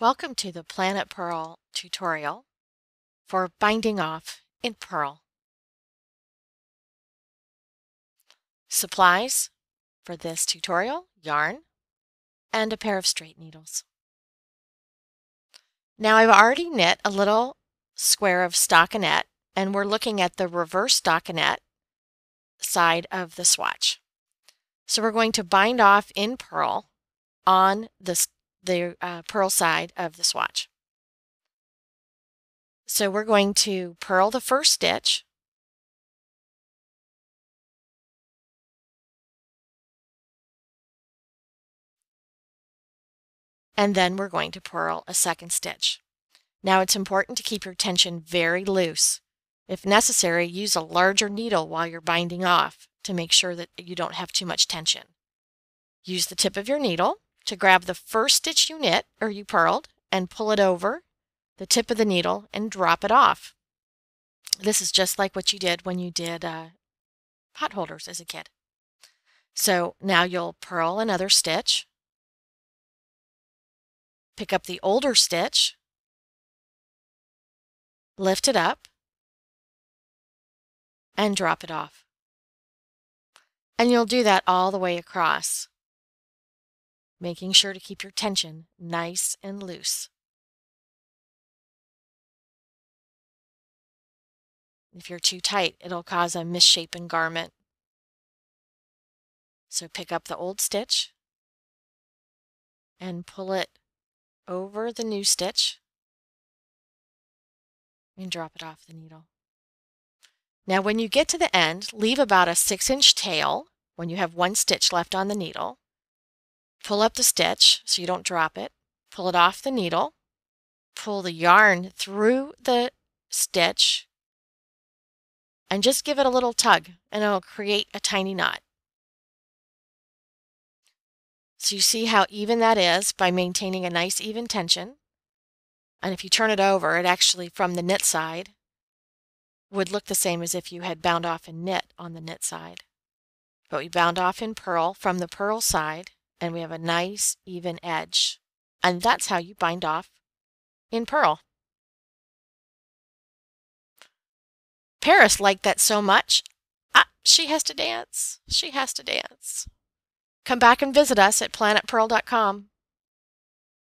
Welcome to the Planet Purl tutorial for binding off in Purl. Supplies for this tutorial: yarn and a pair of straight needles. Now I've already knit a little square of stockinette, and we're looking at the reverse stockinette side of the swatch. So we're going to bind off in purl on the purl side of the swatch. So we're going to purl the first stitch, and then we're going to purl a second stitch. Now it's important to keep your tension very loose. If necessary, use a larger needle while you're binding off to make sure that you don't have too much tension. Use the tip of your needle to grab the first stitch you knit or you purled and pull it over the tip of the needle and drop it off. This is just like what you did when you did pot holders as a kid. So now you'll purl another stitch, pick up the older stitch, lift it up, and drop it off. And you'll do that all the way across, making sure to keep your tension nice and loose. If you're too tight, it'll cause a misshapen garment. So pick up the old stitch and pull it over the new stitch and drop it off the needle. Now when you get to the end, leave about a 6-inch tail when you have one stitch left on the needle. Pull up the stitch so you don't drop it, pull it off the needle, pull the yarn through the stitch, and just give it a little tug and it'll create a tiny knot. So you see how even that is by maintaining a nice even tension. And if you turn it over, it actually, from the knit side, would look the same as if you had bound off and knit on the knit side. But we bound off in purl from the purl side, and we have a nice even edge. And that's how you bind off in purl. Paris liked that so much. She has to dance. She has to dance. Come back and visit us at planetpurl.com.